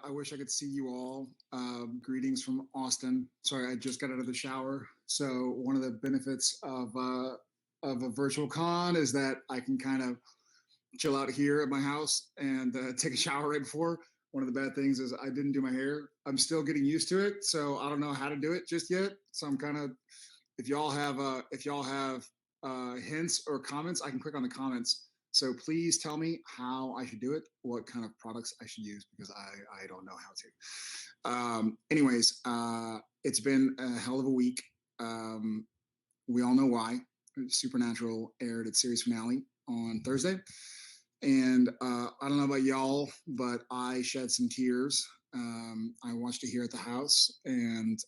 I wish I could see you all. Greetings from Austin. Sorry, I just got out of the shower. So one of the benefits of a virtual con is that I can kind of chill out here at my house and take a shower right before. One of the bad things is I didn't do my hair. I'm still getting used to it, so I don't know how to do it just yet. So I'm kind of if y'all have hints or comments, I can click on the comments. So please tell me how I should do it, what kind of products I should use, because I don't know how to. Anyways, it's been a hell of a week. We all know why. Supernatural aired its series finale on Thursday. And I don't know about y'all, but I shed some tears. I watched it here at the house, and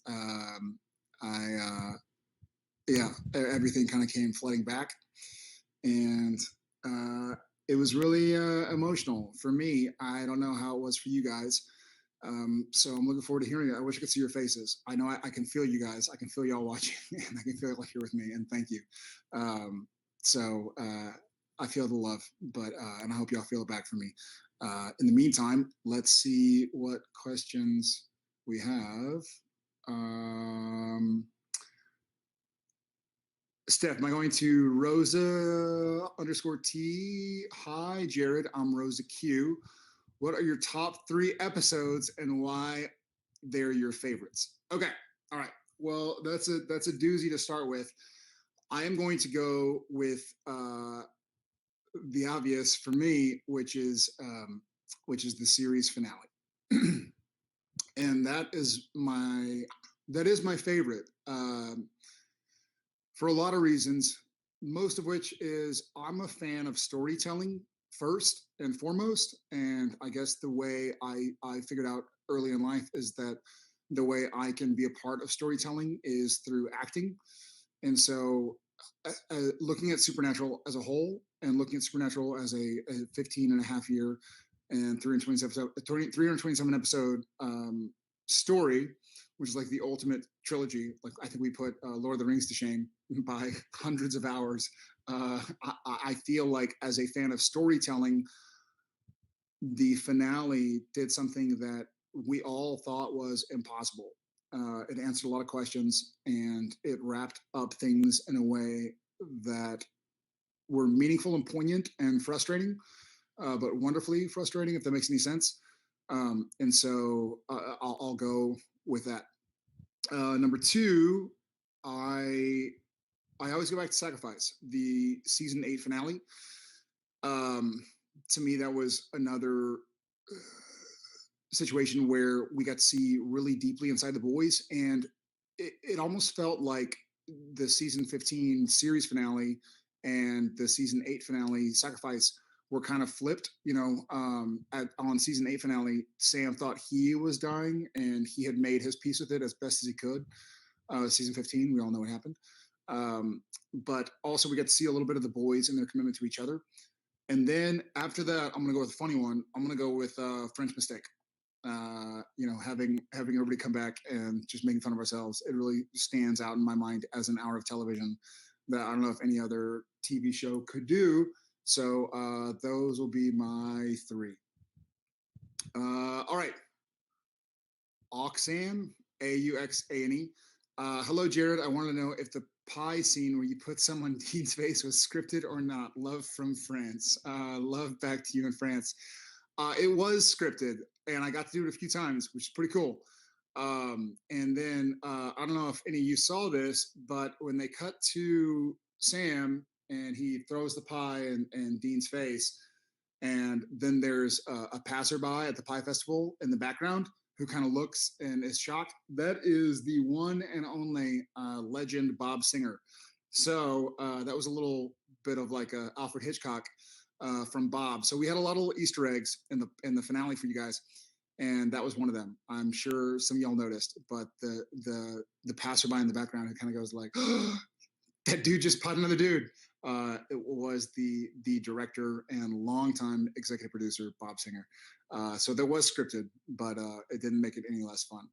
yeah, everything kind of came flooding back, and it was really emotional for me. I don't know how it was for you guys, so I'm looking forward to hearing it. I wish I could see your faces. I know I can feel you guys. I can feel y'all watching, and I can feel it like you're with me. And thank you. So I feel the love, but and I hope y'all feel it back for me. In the meantime, let's see what questions we have. Steph, am I going to Rosa underscore T? Hi, Jared. I'm Rosa Q. What are your top 3 episodes and why they're your favorites? Okay. All right. Well, that's a doozy to start with. I am going to go with the obvious for me, which is the series finale, and that is my favorite. For a lot of reasons, most of which is I'm a fan of storytelling first and foremost. And I guess the way I figured out early in life is that the way I can be a part of storytelling is through acting. And so looking at Supernatural as a whole and looking at Supernatural as a 15 and a half year and 327 episode story, which is like the ultimate trilogy. Like I think we put Lord of the Rings to shame by hundreds of hours. I feel like as a fan of storytelling, the finale did something that we all thought was impossible. It answered a lot of questions and it wrapped up things in a way that were meaningful and poignant and frustrating, but wonderfully frustrating, if that makes any sense. And so I'll go with that. Number 2, I always go back to Sacrifice, the season 8 finale. To me, that was another situation where we got to see really deeply inside the boys, and it almost felt like the season 15 series finale and the season 8 finale, Sacrifice, were kind of flipped. On season 8 finale, Sam thought he was dying, and he had made his peace with it as best as he could. Season 15, we all know what happened. But also we got to see a little bit of the boys and their commitment to each other. And then after that, I'm going to go with a funny one. I'm going to go with French Mistake. Having everybody come back and just making fun of ourselves, it really stands out in my mind as an hour of television that I don't know if any other TV show could do. So those will be my 3. All right. Auxan, Auxane. Hello, Jared. I want to know if the pie scene where you put someone Dean's face was scripted or not. Love from France. Love back to you in France. It was scripted, and I got to do it a few times, which is pretty cool. And then I don't know if any of you saw this, but when they cut to Sam and he throws the pie in Dean's face, and then there's a passerby at the pie festival in the background who kind of looks and is shocked. That is the one and only legend Bob Singer. So that was a little bit of like a Alfred Hitchcock from Bob. So we had a lot of Easter eggs in the finale for you guys, and that was one of them. I'm sure some of y'all noticed, but the passerby in the background who kind of goes like, oh, "That dude just pot another dude." It was the director and longtime executive producer Bob Singer. So that was scripted, but it didn't make it any less fun.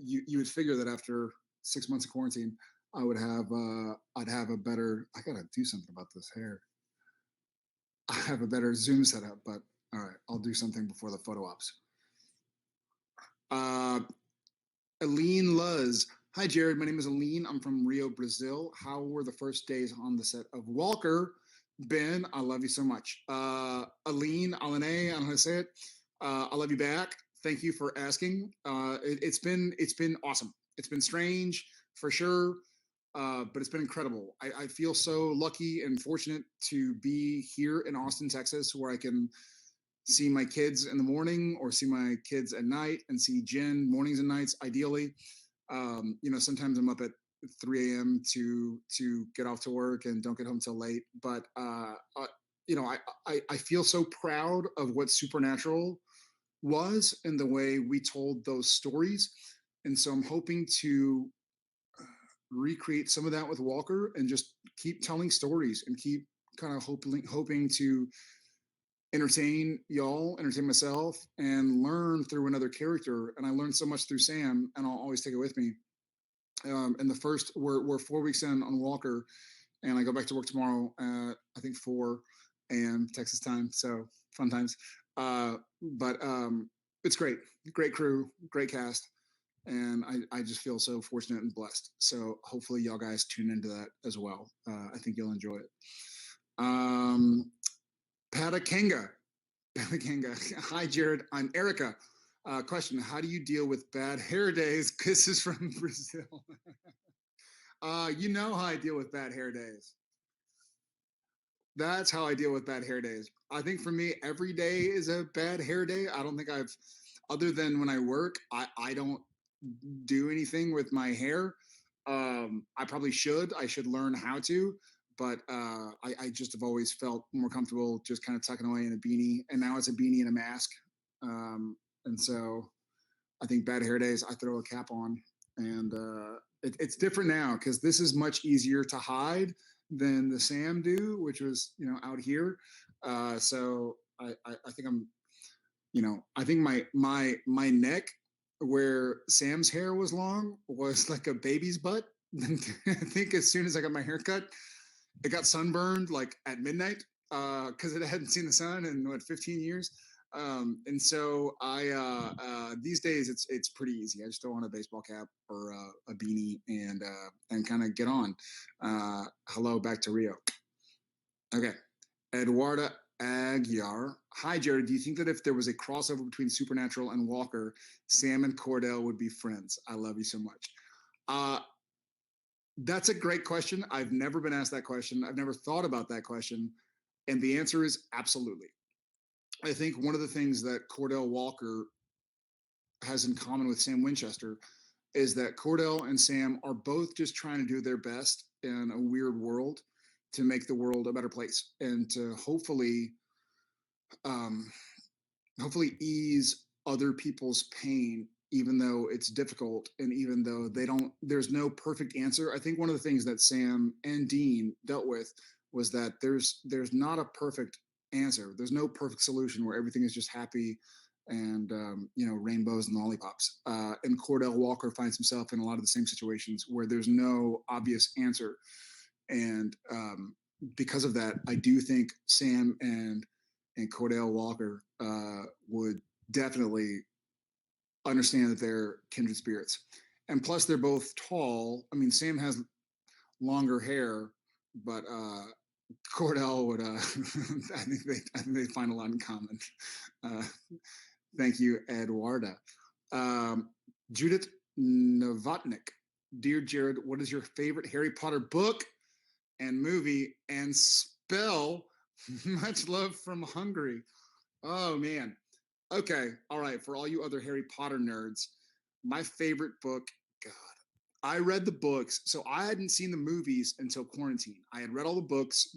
You would figure that after 6 months of quarantine, I'd have a better. I gotta do something about this hair. I have a better Zoom setup, but I'll do something before the photo ops. Uh, Aline Luz. Hi, Jared. My name is Aline. I'm from Rio, Brazil. How were the first days on the set of Walker? Ben, I love you so much. Aline, Aline, I don't know how to say it. I love you back. Thank you for asking. It's been awesome. It's been strange for sure, but it's been incredible. I feel so lucky and fortunate to be here in Austin, Texas, where I can see my kids in the morning or see my kids at night and see Jen mornings and nights, ideally. Sometimes I'm up at 3 a.m. to get off to work and don't get home till late. But I feel so proud of what Supernatural was and the way we told those stories. And so I'm hoping to recreate some of that with Walker and just keep telling stories and keep kind of hoping to entertain y'all, entertain myself, and learn through another character. And I learned so much through Sam, and I'll always take it with me. And the first, we're 4 weeks in on Walker, and I go back to work tomorrow at I think 4 a.m. Texas time. So fun times. But it's great crew, great cast, and I just feel so fortunate and blessed. So hopefully y'all guys tune into that as well. I think you'll enjoy it. Padalecki. Hi, Jared. I'm Erica. Question: how do you deal with bad hair days? Kisses from Brazil. You know how I deal with bad hair days. That's how I deal with bad hair days. I think for me, every day is a bad hair day. I don't think other than when I work, I don't do anything with my hair. I probably should. I should learn how to, but I just have always felt more comfortable just kind of tucking away in a beanie, and now it's a beanie and a mask. And so I think bad hair days, I throw a cap on, and it's different now because this is much easier to hide than the Sam do, which was out here. So I think I think my neck where Sam's hair was long was like a baby's butt. I think as soon as I got my hair cut, it got sunburned like at midnight because it hadn't seen the sun in 15 years. And so these days it's pretty easy. I just throw on a baseball cap or a beanie and kind of get on. Hello, back to Rio. Okay, Eduarda Aguiar. Hi, Jared. Do you think that if there was a crossover between Supernatural and Walker, Sam and Cordell would be friends? I love you so much. That's a great question. I've never been asked that question. I've never thought about that question. And the answer is absolutely. I think one of the things that Cordell Walker has in common with Sam Winchester is that Cordell and Sam are both just trying to do their best in a weird world to make the world a better place and to um, hopefully ease other people's pain, even though it's difficult and even though there's no perfect answer. I think one of the things that Sam and Dean dealt with was that there's not a perfect answer. There's no perfect solution where everything is just happy and rainbows and lollipops. And Cordell Walker finds himself in a lot of the same situations where there's no obvious answer. And because of that, I do think Sam and Cordell Walker would definitely understand that they're kindred spirits. And plus, they're both tall. I mean, Sam has longer hair, but Cordell would. I think they find a lot in common. Uh, thank you, Eduarda. Judith Novotnik. Dear Jared, what is your favorite Harry Potter book and movie and spell? Much love from Hungary. Oh man. Okay. All right. For all you other Harry Potter nerds, my favorite book, God, I read the books. So I hadn't seen the movies until quarantine. I had read all the books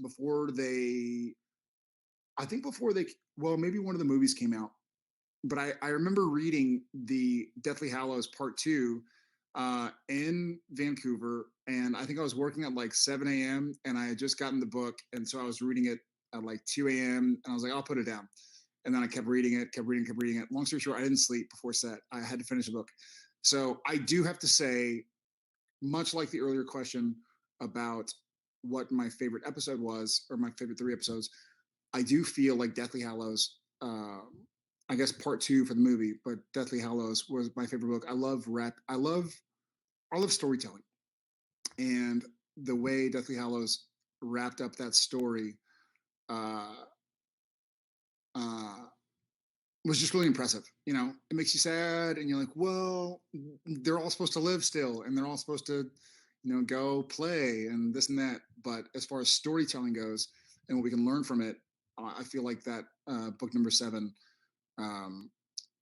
I think well, maybe one of the movies came out, but I remember reading the Deathly Hallows Part 2 in Vancouver. And I think I was working at like 7 a.m. and I had just gotten the book. And so I was reading it at like 2 a.m. and I was like, I'll put it down. And then I kept reading it. Long story short, I didn't sleep before set. I had to finish the book. So I do have to say, much like the earlier question about what my favorite episode was, or my favorite 3 episodes, I do feel like Deathly Hallows I guess part two for the movie, but Deathly Hallows was my favorite book. I love storytelling, and the way Deathly Hallows wrapped up that story uh, uh, was just really impressive. You know, it makes you sad, and you're like, well, they're all supposed to live still, and they're all supposed to, go play and this and that. But as far as storytelling goes, and what we can learn from it, I feel like that book number seven um,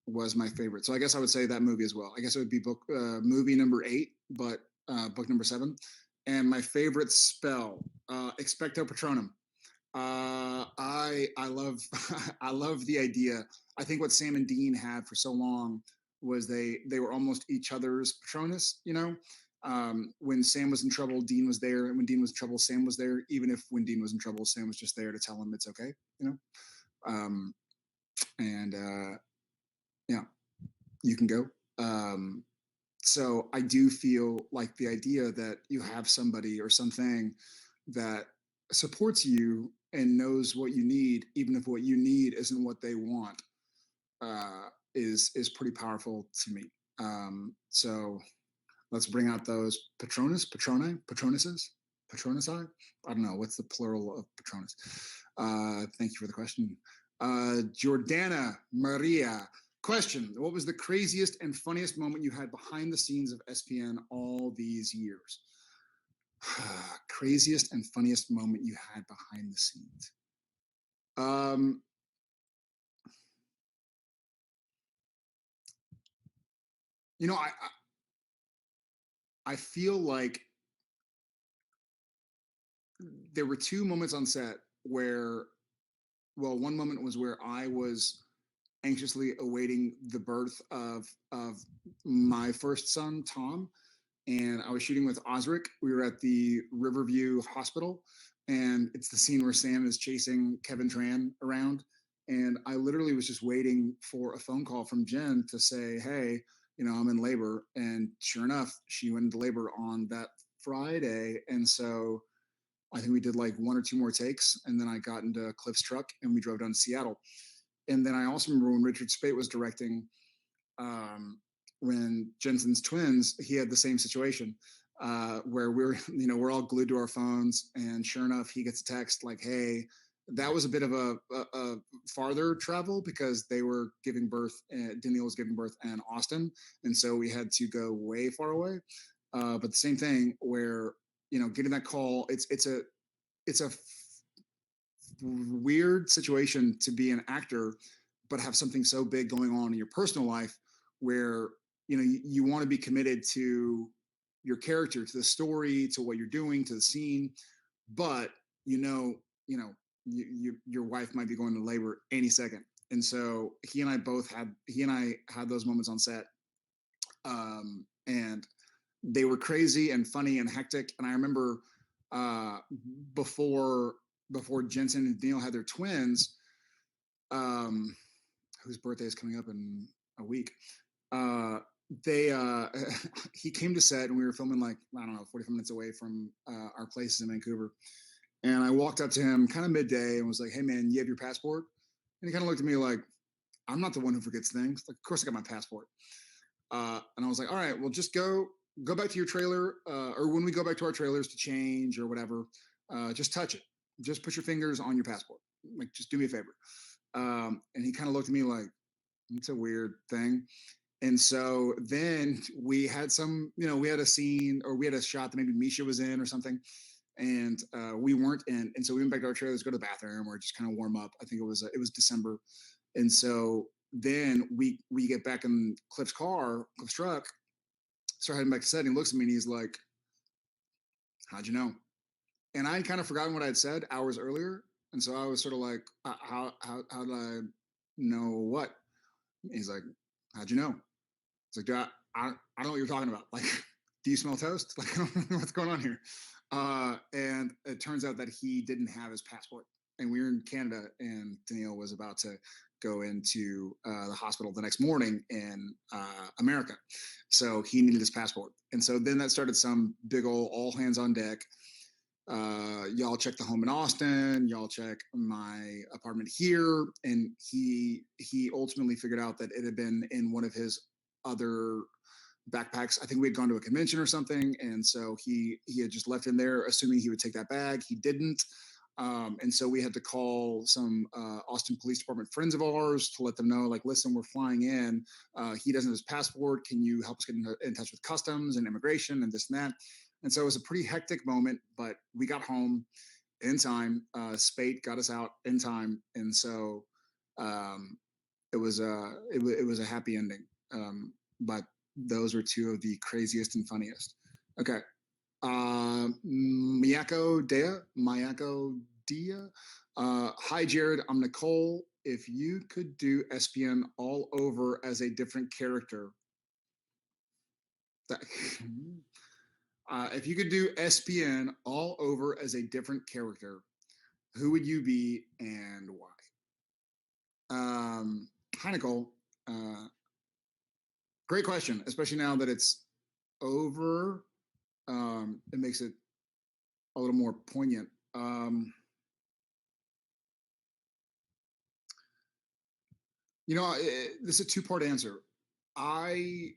was my favorite. So I guess I would say that movie as well. I guess it would be movie number eight, but book number seven. And my favorite spell, Expecto Patronum. I love I love the idea. I think what Sam and Dean had for so long was they were almost each other's Patronus. When Sam was in trouble, Dean was there, and when Dean was in trouble, Sam was there. Even if when Dean was in trouble, Sam was just there to tell him it's okay. You know, um, and yeah, you can go. Um, so I do feel like the idea that you have somebody or something that supports you and knows what you need, even if what you need isn't what they want, is pretty powerful to me. So let's bring out those Patronuses, Patronisi. I don't know what's the plural of Patronus. Thank you for the question, Jordana Maria. Question: what was the craziest and funniest moment you had behind the scenes of SPN all these years? Craziest and funniest moment you had behind the scenes. Um, I feel like there were two moments on set where, well, one moment was where I was anxiously awaiting the birth of my first son, Tom, and I was shooting with Osric. We were at the Riverview Hospital, and it's the scene where Sam is chasing Kevin Tran around. And I literally was just waiting for a phone call from Jen to say, hey, I'm in labor. And sure enough, she went into labor on that Friday. And so I think we did like one or two more takes. And then I got into Cliff's truck and we drove down to Seattle. And then I also remember when Richard Speight was directing, um, when Jensen's twins, he had the same situation where we're all glued to our phones, and sure enough, he gets a text like, "Hey, that was a bit of a farther travel because they were giving birth. Danielle was giving birth in Austin, and so we had to go way far away. But the same thing where getting that call, it's a weird situation to be an actor, but have something so big going on in your personal life where you want to be committed to your character, to the story, to what you're doing, to the scene, but you know, you know, your wife might be going to labor any second, and so he and I had those moments on set, and they were crazy and funny and hectic. And I remember uh, before Jensen and Neil had their twins, um, whose birthday is coming up in a week. Uh, they he came to set and we were filming like, I don't know, 45 minutes away from our places in Vancouver. And I walked up to him kind of midday and was like, "Hey man, you have your passport?" And he kind of looked at me like, "I'm not the one who forgets things. Like, of course I got my passport." And I was like, "All right, well, just go back to your trailer, or when we go back to our trailers to change or whatever, just touch it. Just put your fingers on your passport. Like, just do me a favor." And he kind of looked at me like, "It's a weird thing." And so then we had we had a scene, or we had a shot that maybe Misha was in or something, and we weren't in. And so we went back to our trailers, go to the bathroom, or just kind of warm up. I think it was December, and so then we get back in Cliff's truck, start heading back to set. And he looks at me and he's like, "How'd you know?" And I had kind of forgotten what I had said hours earlier, and so I was sort of like, how did I know what?" And he's like, "How'd you know?" It's like, "Dude, I don't know what you're talking about. Like, do you smell toast? Like, I don't know what's going on here." And it turns out that he didn't have his passport. And we were in Canada, and Danielle was about to go into the hospital the next morning in America. So he needed his passport. And so then that started some big old all hands on deck. Y'all check the home in Austin, y'all check my apartment here. And he ultimately figured out that it had been in one of his other backpacks. I think we had gone to a convention or something, and so he had just left in there, assuming he would take that bag. He didn't, and so we had to call some Austin Police Department friends of ours to let them know, like, listen, we're flying in. He doesn't have his passport. Can you help us get in touch with customs and immigration and this and that? And so it was a pretty hectic moment, but we got home in time. Spate got us out in time, and so um, it was a happy ending. But those were two of the craziest and funniest. Okay. Miyako Dea. Hi, Jared. I'm Nicole. If you could do SPN all over as a different character, that, if you could do SPN all over as a different character, who would you be and why? Hi, Nicole. Uh, Great question, especially now that it's over. It makes it a little more poignant. This is a two-part answer. I,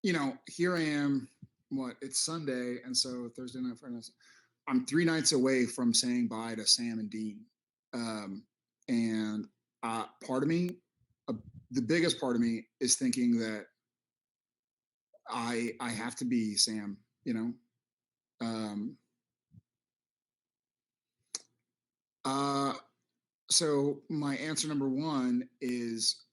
here I am. What? It's Sunday, and so Thursday night, Friday night. I'm 3 nights away from saying bye to Sam and Dean, um, and part of me, uh, the biggest part of me, is thinking that I have to be Sam. Um, uh, so my answer number one is,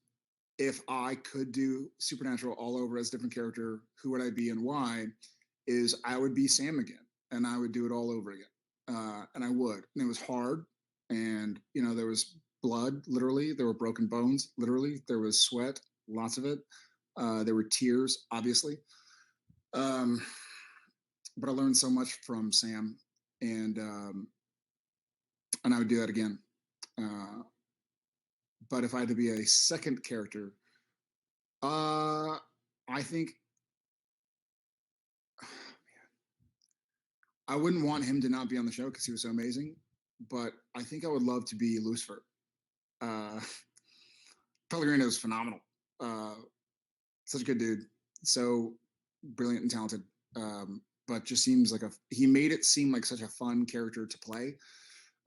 if I could do Supernatural all over as a different character, who would I be and why? Is I would be Sam again, and I would do it all over again, and I would. And it was hard, and there was blood, literally. There were broken bones, literally. There was sweat, lots of it. There were tears, obviously. Um, but I learned so much from Sam, and and I would do that again. Uh, but if I had to be a second character, I think I wouldn't want him to not be on the show because he was so amazing. But I think I would love to be Lucifer. Uh, Pellegrino is phenomenal. Uh, Such a good dude. So brilliant and talented. But just seems like he made it seem like such a fun character to play.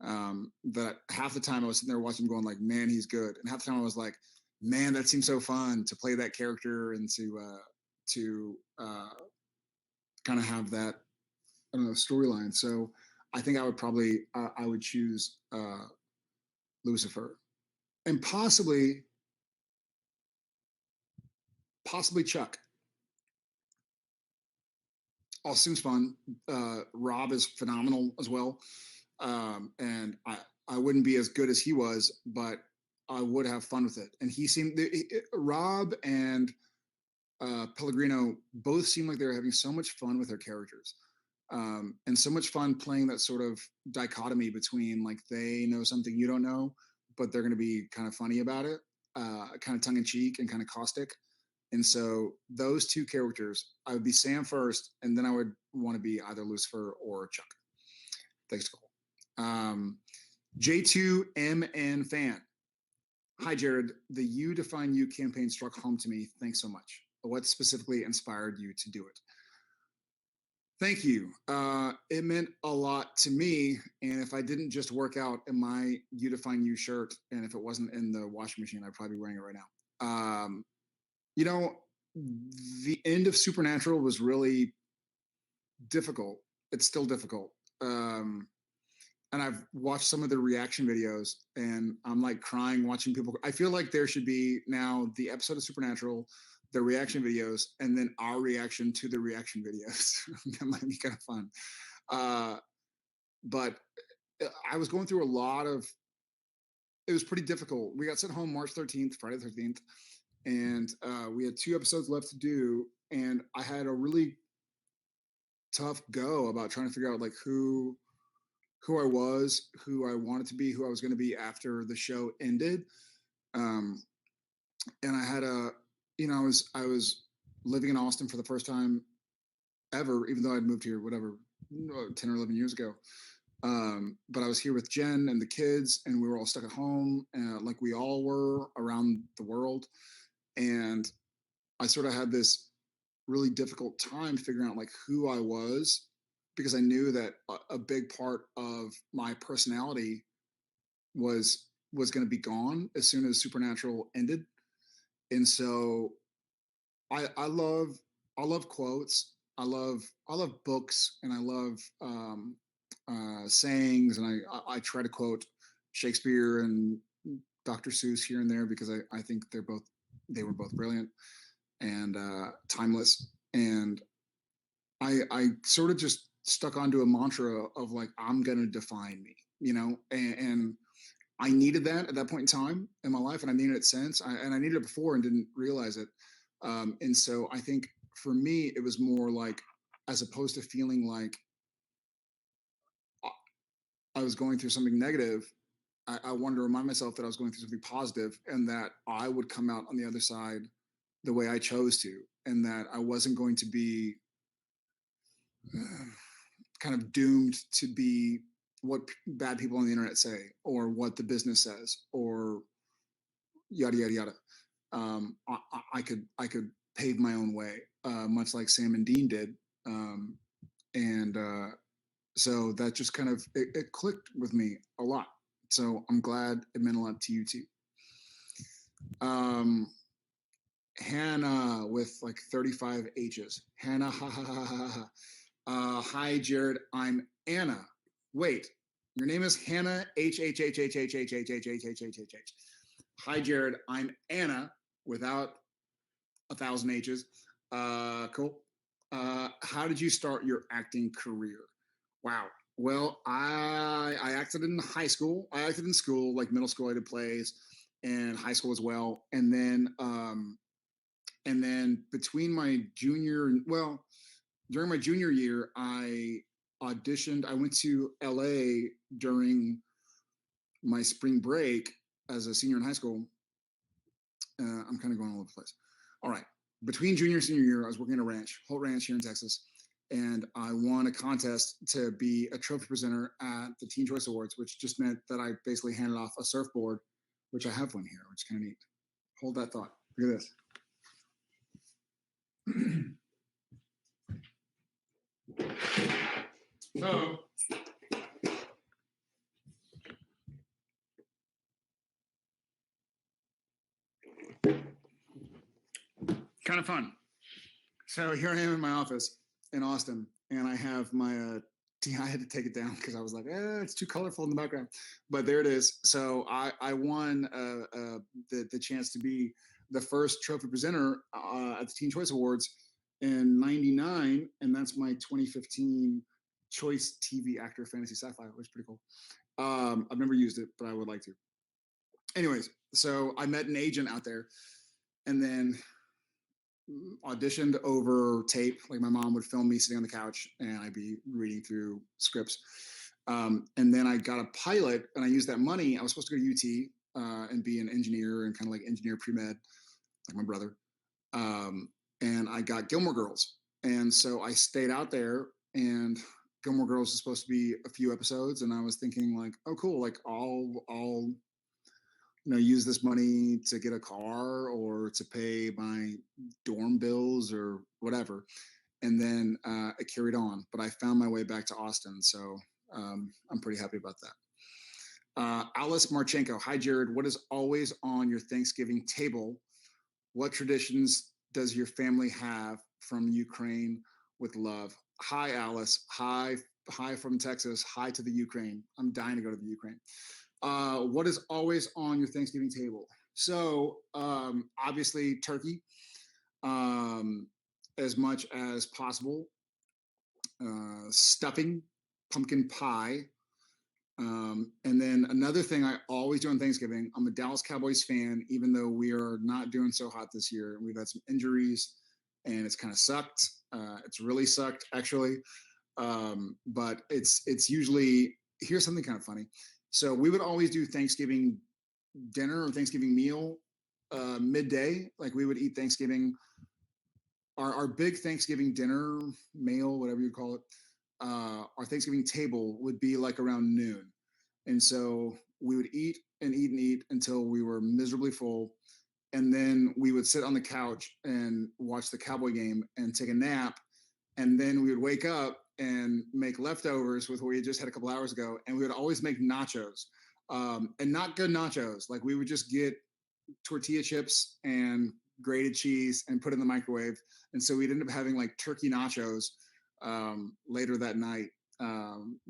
That half the time I was sitting there watching him going like, man, he's good. And half the time I was like, man, that seems so fun to play that character and to kind of have that, I don't know, storyline. So I think I would probably I would choose Lucifer, and possibly Chuck. All seems fun. Rob is phenomenal as well, and I wouldn't be as good as he was, but I would have fun with it. And he seemed Rob and Pellegrino both seem like they were having so much fun with their characters. And so much fun playing that sort of dichotomy between, like, they know something you don't know, but they're going to be kind of funny about it, kind of tongue in cheek and kind of caustic. And so those two characters, I would be Sam first, and then I would want to be either Lucifer or Chuck. Thanks, Cole. J2MN fan. Hi, Jared. The You Define You campaign struck home to me. Thanks so much. What specifically inspired you to do it? Thank you. It meant a lot to me. And if I didn't just work out in my You Define You shirt, and if it wasn't in the washing machine, I'd probably be wearing it right now. You know, the end of Supernatural was really difficult. It's still difficult. And I've watched some of the reaction videos, and I'm like crying watching people. I feel like there should be now the episode of Supernatural, the reaction videos, and then our reaction to the reaction videos. That might be kind of fun. Uh, but I was going through a lot of. It was pretty difficult. We got sent home March 13th, Friday the 13th, and we had 2 episodes left to do, and I had a really tough go about trying to figure out like who I was, who I wanted to be, who I was going to be after the show ended. Um, and I had I was living in Austin for the first time ever, even though I'd moved here, whatever, 10 or 11 years ago. But I was here with Jen and the kids, and we were all stuck at home, like we all were around the world. And I sort of had this really difficult time figuring out like who I was, because I knew that a big part of my personality was going to be gone as soon as Supernatural ended. And so I I love quotes. I love books, and I love sayings, and I try to quote Shakespeare and Dr. Seuss here and there, because I think they were both brilliant and timeless. And I sort of just stuck onto a mantra of like, I'm gonna define me, you know, and I needed that at that point in time in my life, and I needed it since. And I needed it before and didn't realize it. And so I think for me, it was more like, as opposed to feeling like I was going through something negative, I wanted to remind myself that I was going through something positive, and that I would come out on the other side the way I chose to, and that I wasn't going to be kind of doomed to be what bad people on the internet say, or what the business says, or yada yada yada. I could pave my own way, much like Sam and Dean did, and so that just kind of it clicked with me a lot. So I'm glad it meant a lot to you too. Um, Hannah with like 35 H's. Hannah, ha ha ha ha ha. Hi, Jared. I'm Anna. Wait, your name is Hannah. H H H H H H H H H H H H H H. Hi, Jared. I'm Anna without 1,000 H's. Cool. How did you start your acting career? Wow. Well, I acted in high school. I acted in school, like middle school. I did plays, and high school as well. And then between my junior, well, during my junior year, I auditioned. I went to LA during my spring break as a senior in high school. I'm kind of going all over the place. All right. Between junior and senior year, I was working at a ranch, Holt Ranch here in Texas, and I won a contest to be a trophy presenter at the Teen Choice Awards, which just meant that I basically handed off a surfboard, which I have one here, which is kind of neat. Hold that thought. Look at this. So, kind of fun. So here I am in my office in Austin, and I have my. I had to take it down because I was like, it's too colorful in the background. But there it is. So I won the chance to be the first trophy presenter at the Teen Choice Awards in '99, and that's my 2015 Choice TV Actor Fantasy Sci-Fi, which is pretty cool. I've never used it, but I would like to. Anyways, so I met an agent out there, and then auditioned over tape. Like my mom would film me sitting on the couch, and I'd be reading through scripts. And then I got a pilot, and I used that money. I was supposed to go to UT and be an engineer and kind of like engineer pre med, like my brother. And I got Gilmore Girls, and so I stayed out there. And Gilmore Girls is supposed to be a few episodes, and I was thinking like, oh, cool, like I'll use this money to get a car or to pay my dorm bills or whatever. And then it carried on, but I found my way back to Austin. So I'm pretty happy about that. Alice Marchenko. Hi, Jared. What is always on your Thanksgiving table? What traditions does your family have from Ukraine with love? Hi, Alice. Hi from Texas. Hi to the Ukraine. I'm dying to go to the Ukraine. What is always on your Thanksgiving table? So obviously turkey, um, as much as possible. Stuffing, pumpkin pie, and then another thing I always do on Thanksgiving. I'm a Dallas Cowboys fan, even though we are not doing so hot this year. We've had some injuries, and it's kind of sucked. It's really sucked actually. But it's usually, here's something kind of funny. So we would always do Thanksgiving dinner or Thanksgiving meal midday. Like we would eat Thanksgiving, our big Thanksgiving dinner, meal, whatever you call it. our Thanksgiving table would be like around noon. And so we would eat and eat and eat until we were miserably full. And then we would sit on the couch and watch the Cowboy game and take a nap. And then we would wake up and make leftovers with what we had just had a couple hours ago. And we would always make nachos, and not good nachos. Like we would just get tortilla chips and grated cheese and put it in the microwave. And so we'd end up having like turkey nachos later that night.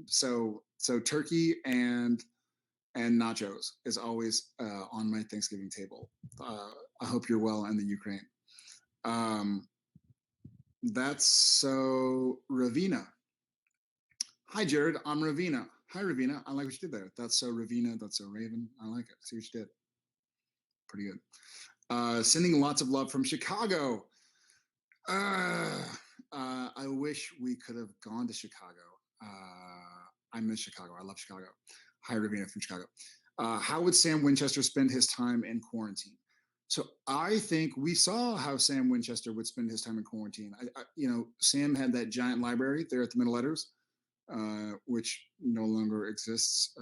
So turkey and nachos is always on my Thanksgiving table. I hope you're well in the Ukraine. Um, that's so Ravina. Hi, Jared. I'm Ravina. Hi, Ravina. I like what you did there. That's so Ravina. That's so Raven. I like it. See what you did. Pretty good. Sending lots of love from Chicago. Uh, I wish we could have gone to Chicago. I miss Chicago. I love Chicago. Hi, Ravina from Chicago. How would Sam Winchester spend his time in quarantine? So I think we saw how Sam Winchester would spend his time in quarantine. Sam had that giant library there at the Middle Letters, which no longer exists.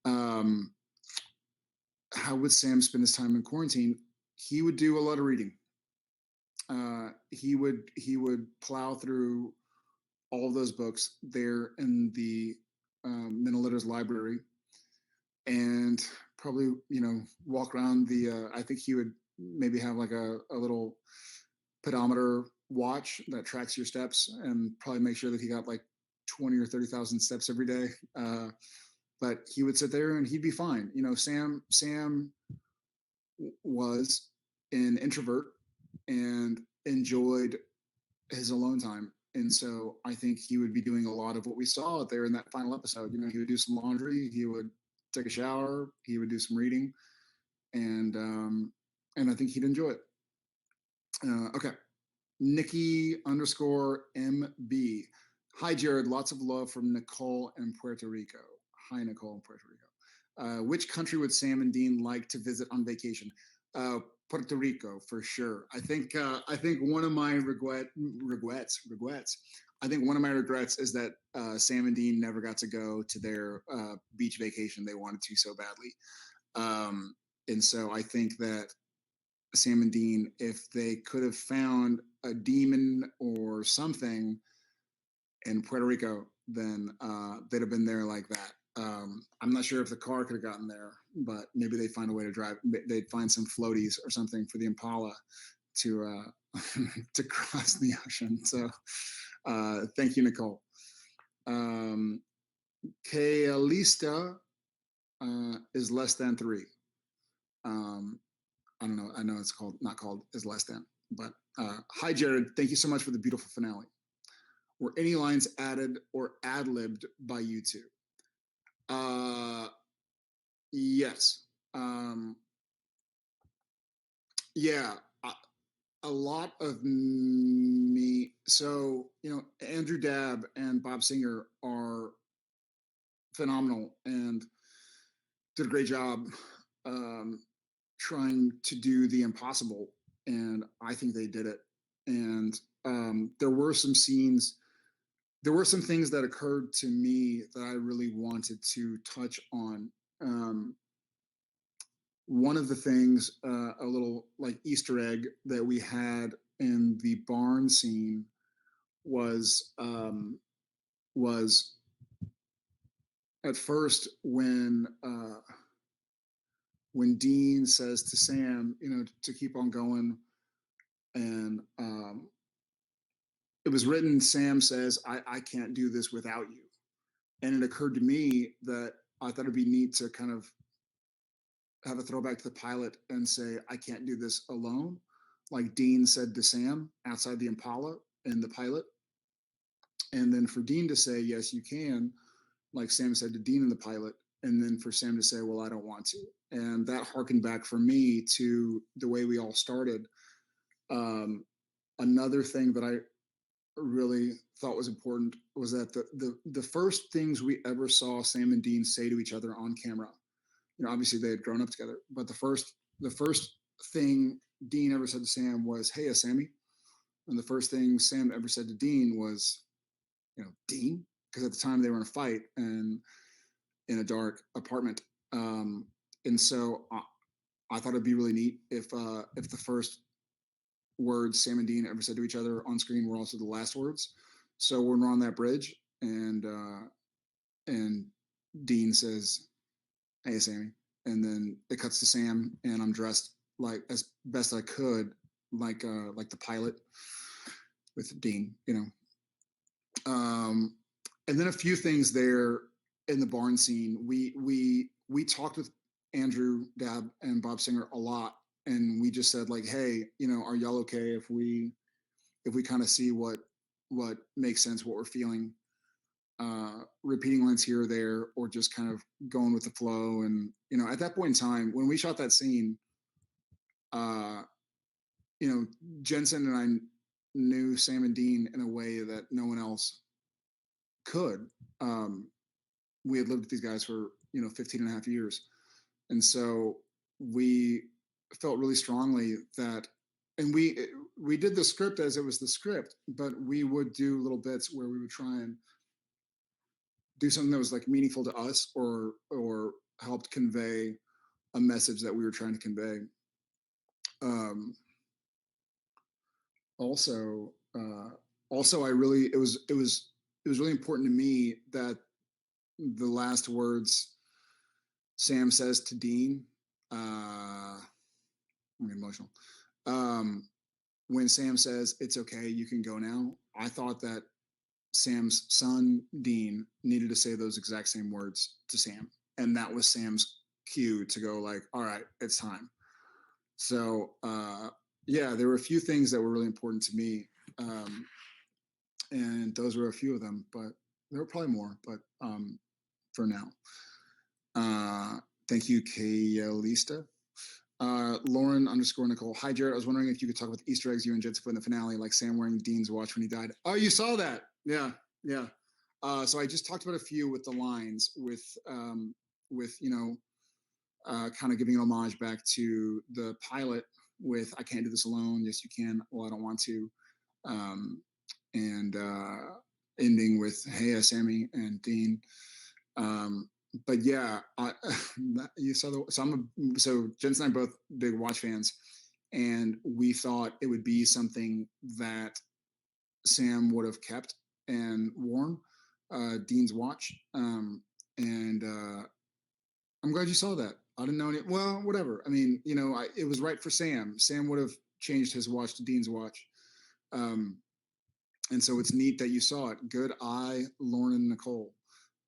Um, how would Sam spend his time in quarantine? He would do a lot of reading. He would plow through all of those books there in the Middle Letters library, and probably walk around the. I think he would maybe have like a little pedometer watch that tracks your steps, and probably make sure that he got like 20 or 30,000 steps every day. But he would sit there and he'd be fine. Sam was an introvert and enjoyed his alone time. And so I think he would be doing a lot of what we saw there in that final episode. He would do some laundry, he would take a shower, he would do some reading, and I think he'd enjoy it. Okay, Nikki underscore MB. Hi Jared, lots of love from Nicole in Puerto Rico. Hi Nicole in Puerto Rico. Which country would Sam and Dean like to visit on vacation? Puerto Rico for sure. I think one of my regrets. I think one of my regrets is that Sam and Dean never got to go to their beach vacation they wanted to so badly. And so I think that Sam and Dean, if they could have found a demon or something in Puerto Rico, then they'd have been there like that. I'm not sure if the car could have gotten there, but maybe they'd find a way to drive. They'd find some floaties or something for the Impala to to cross the ocean. So thank you, Nicole. Kalista is less than 3. I don't know. I know it's not called is less than, but hi, Jared. Thank you so much for the beautiful finale. Were any lines added or ad-libbed by you two? Yes. Yeah. A lot of me. So, Andrew Dabb and Bob Singer are phenomenal and did a great job trying to do the impossible. And I think they did it. And there were some scenes, there were some things that occurred to me that I really wanted to touch on. One of the things, a little like Easter egg that we had in the barn scene was at first when Dean says to Sam, to keep on going, and it was written. Sam says, "I can't do this without you," and it occurred to me that I thought it'd be neat to kind of have a throwback to the pilot and say, "I can't do this alone," like Dean said to Sam outside the Impala in the pilot, and then for Dean to say, "Yes, you can," like Sam said to Dean in the pilot, and then for Sam to say, "Well, I don't want to," and that harkened back for me to the way we all started. Another thing that I really thought was important was that the first things we ever saw Sam and Dean say to each other on camera, obviously they had grown up together, but the first thing Dean ever said to Sam was, "Hey, Sammy," and the first thing Sam ever said to Dean was, Dean, because at the time they were in a fight and in a dark apartment. Um, and so I thought it'd be really neat if the first words Sam and Dean ever said to each other on screen were also the last words. So when we're on that bridge and Dean says, "Hey, Sammy," and then it cuts to Sam, and I'm dressed like as best I could, like the pilot with Dean, and then a few things there in the barn scene. We talked with Andrew Dabb and Bob Singer a lot, and we just said like, hey, are y'all okay if we kind of see what makes sense, what we're feeling, repeating lines here or there, or just kind of going with the flow. And at that point in time, when we shot that scene, uh, Jensen and I knew Sam and Dean in a way that no one else could. Um, we had lived with these guys for 15 and a half years, and so we felt really strongly that, and we did the script as it was the script, but we would do little bits where we would try and do something that was like meaningful to us, or helped convey a message that we were trying to convey. um also also, I really, it was really important to me that the last words Sam says to Dean, I'm emotional. um when Sam says, "It's okay, you can go now," I thought that Sam's son, Dean, needed to say those exact same words to Sam. And that was Sam's cue to go like, all right, it's time. So, yeah, there were a few things that were really important to me. Um, and those were a few of them, but there were probably more, but for now. Uh, Thank you, Kaelista. Lauren underscore Nicole. Hi, Jared. I was wondering if you could talk about the Easter eggs you and Jensen put in the finale, like Sam wearing Dean's watch when he died. Oh, you saw that? Yeah, yeah. So I just talked about a few with the lines, with kind of giving an homage back to the pilot with "I can't do this alone." Yes, you can. Well, I don't want to. Um, and ending with "Hey, Sammy and Dean." Um, but yeah, you saw the. So Jensen and I both big watch fans, and we thought it would be something that Sam would have kept and worn, Dean's watch. And I'm glad you saw that. I didn't know any. Well, whatever. I mean, it was right for Sam. Sam would have changed his watch to Dean's watch. Um, and so it's neat that you saw it. Good eye, Lauren and Nicole.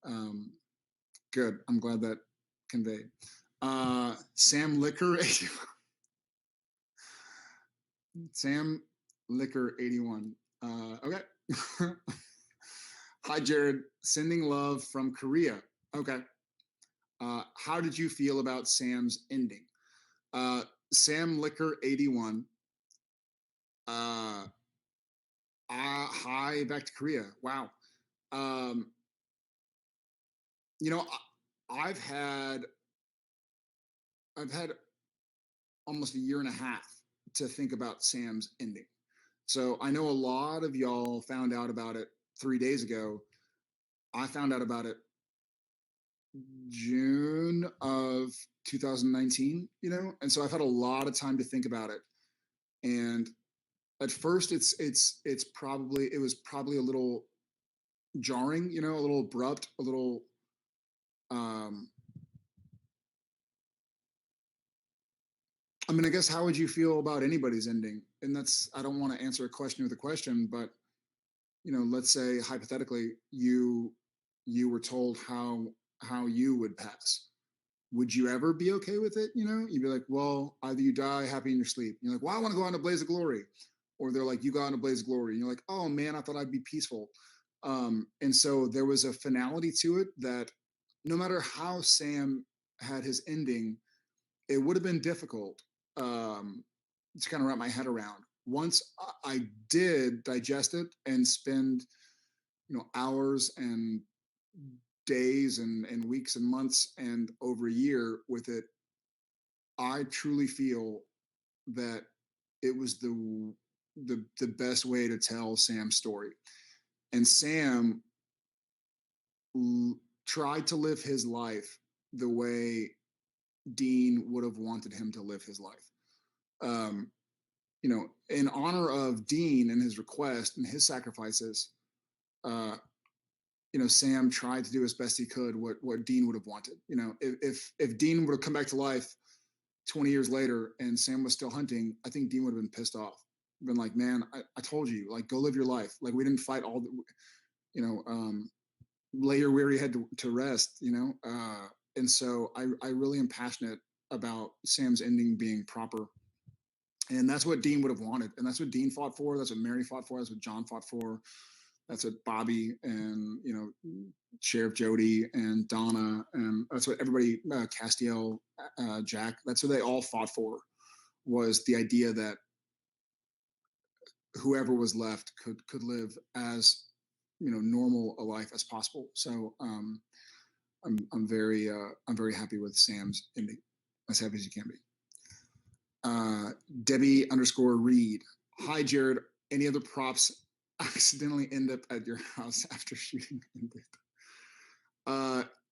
Um, Good. I'm glad that conveyed. Sam Liquor, Sam Liquor 81. Okay. Hi, Jared. Sending love from Korea. Okay. How did you feel about Sam's ending? Uh, Sam Liquor 81. Uh, Hi, back to Korea. Wow. Um, you know, I've had I've had almost a year and a half to think about Sam's ending. So I know a lot of y'all found out about it 3 days ago. I found out about it June of 2019, and so I've had a lot of time to think about it. And at first, it was probably a little jarring, a little abrupt, a little. Um, I mean, I guess how would you feel about anybody's ending? And that's, I don't want to answer a question with a question, but let's say hypothetically you were told how you would pass. Would you ever be okay with it? You'd be like, well, either you die happy in your sleep. You're like, well, I want to go out in a blaze of glory. Or they're like, you go out in a blaze of glory. And you're like, oh man, I thought I'd be peaceful. And so there was a finality to it that no matter how Sam had his ending, it would have been difficult to kind of wrap my head around. Once I did digest it and spend, hours and days and weeks and months and over a year with it, I truly feel that it was the best way to tell Sam's story. and Sam tried to live his life the way Dean would have wanted him to live his life. Um, in honor of Dean and his request and his sacrifices, uh, Sam tried to do as best he could what Dean would have wanted. If Dean would have come back to life 20 years later and Sam was still hunting, I think Dean would have been pissed off. Been like, man, I told you, like, go live your life. Like, we didn't fight all the, you know, lay your weary head to rest, and so I really am passionate about Sam's ending being proper. And that's what Dean would have wanted. And that's what Dean fought for. That's what Mary fought for. That's what John fought for. That's what Bobby and, Sheriff Jody and Donna, and that's what everybody, Castiel, Jack, that's what they all fought for, was the idea that whoever was left could live as, normal a life as possible. So I'm very happy with Sam's ending, as happy as you can be. Debbie underscore Reed. Hi, Jared. Any other props accidentally end up at your house after shooting ended?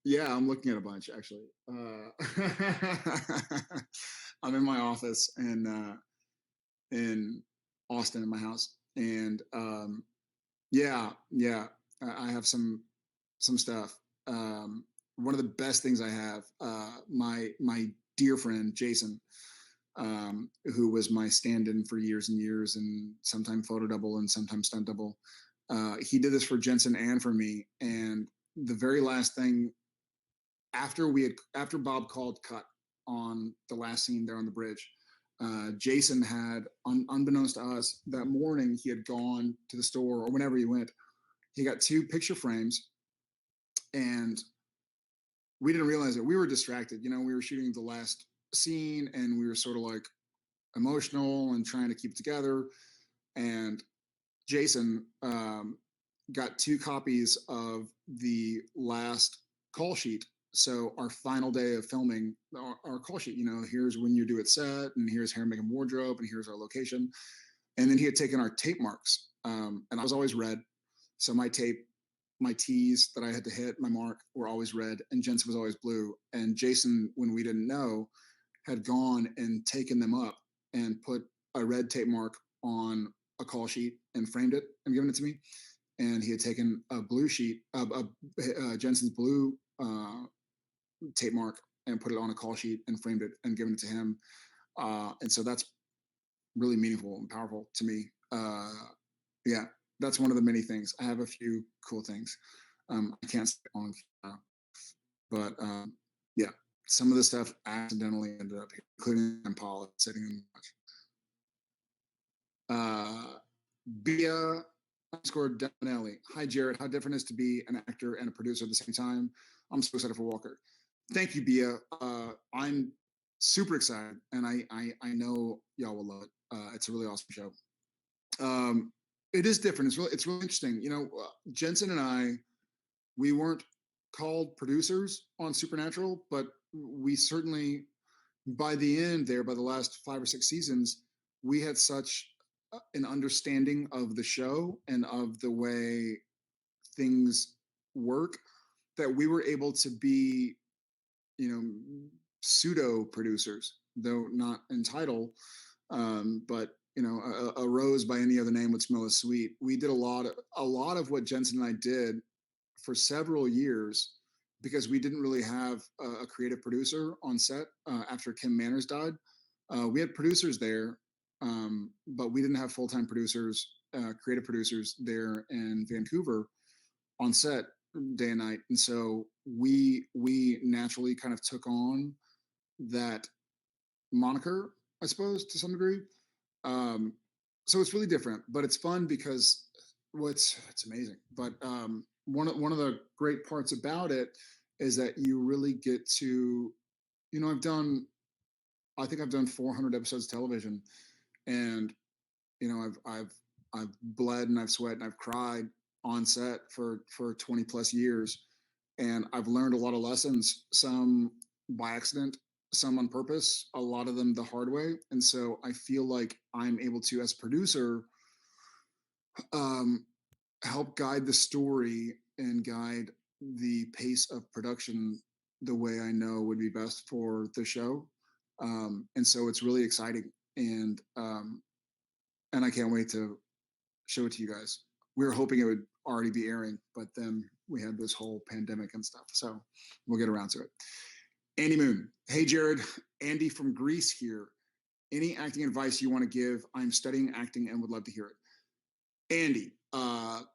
Yeah, I'm looking at a bunch actually. I'm in my office in Austin in my house, and yeah, I have some stuff. One of the best things I have, my dear friend Jason, who was my stand-in for years and years, and sometimes photo double and sometimes stunt double. He did this for Jensen and for me. And the very last thing after Bob called cut on the last scene there on the bridge, Jason had, unbeknownst to us, that morning he had gone to the store or whenever he went. He got 2 picture frames, and we didn't realize it. We were distracted. We were shooting the last scene, and we were sort of like emotional and trying to keep it together. And Jason got 2 copies of the last call sheet. So our final day of filming, our call sheet, here's when you do it set, and here's hair, makeup, wardrobe, and here's our location. And then he had taken our tape marks, and I was always red. So my T's that I had to hit, my mark, were always red, and Jensen was always blue. And Jason, when we didn't know, had gone and taken them up and put a red tape mark on a call sheet and framed it and given it to me. And he had taken a blue sheet, Jensen's blue tape mark, and put it on a call sheet and framed it and given it to him. And so that's really meaningful and powerful to me. Yeah, that's one of the many things. I have a few cool things. I can't say on, but yeah, some of the stuff accidentally ended up here, including Paul sitting in the Bia underscore Demonelli. Hi, Jared. How different is to be an actor and a producer at the same time? I'm so excited for Walker. Thank you, Bia. I'm super excited, and I know y'all will love it. It's a really awesome show. It is different. It's really interesting. Jensen and I, we weren't called producers on Supernatural, but we certainly, by the end there, by the last 5 or 6 seasons, we had such an understanding of the show and of the way things work that we were able to be, pseudo producers, though not in title, but a rose by any other name would smell as sweet. We did a lot of what Jensen and I did for several years because we didn't really have a creative producer on set after Kim Manners died. We had producers there, but we didn't have full-time producers, creative producers there in Vancouver on set day and night. And so we naturally kind of took on that moniker, I suppose, to some degree. Um, so it's really different, but it's fun because it's amazing. But one of the great parts about it is that you really get to, I think I've done 400 episodes of television, and I've bled and I've sweat and I've cried on set for 20 plus years, and I've learned a lot of lessons, some by accident, some on purpose, a lot of them the hard way. And so I feel like I'm able to, as a producer, um, help guide the story and guide the pace of production the way I know would be best for the show. And so it's really exciting, and I can't wait to show it to you guys. We were hoping it would already be airing, but then we had this whole pandemic and stuff. So we'll get around to it. Andy Moon. Hey, Jared. Andy from Greece here. Any acting advice you want to give? I'm studying acting and would love to hear it. Andy, hi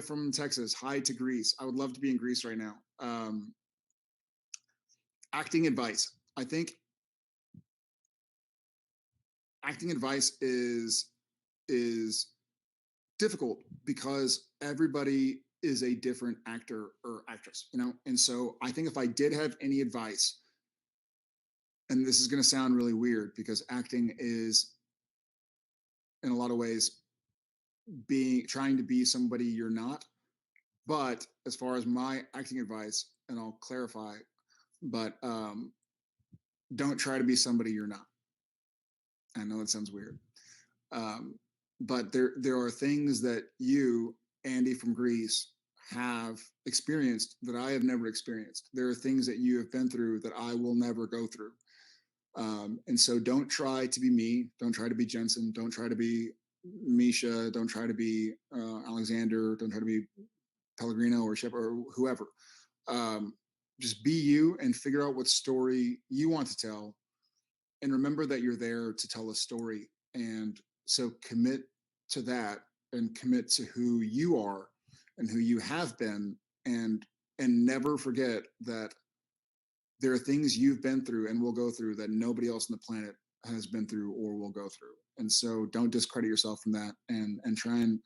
from Texas. Hi to Greece. I would love to be in Greece right now. Acting advice. I think acting advice is difficult because everybody is a different actor or actress, you know? And so I think if I did have any advice, and this is going to sound really weird because acting is in a lot of ways being trying to be somebody you're not. But as far as my acting advice, and I'll clarify, but don't try to be somebody you're not. I know it sounds weird, um, but there are things that you, Andy from Greece, have experienced that I have never experienced. There are things that you have been through that I will never go through. And so don't try to be me. Don't try to be Jensen. Don't try to be Misha. Don't try to be Alexander. Don't try to be Pellegrino or Shep or whoever. Um, just be you and figure out what story you want to tell. And remember that you're there to tell a story. And so commit to that and commit to who you are and who you have been, and never forget that there are things you've been through and will go through that nobody else on the planet has been through or will go through. And so don't discredit yourself from that, and try and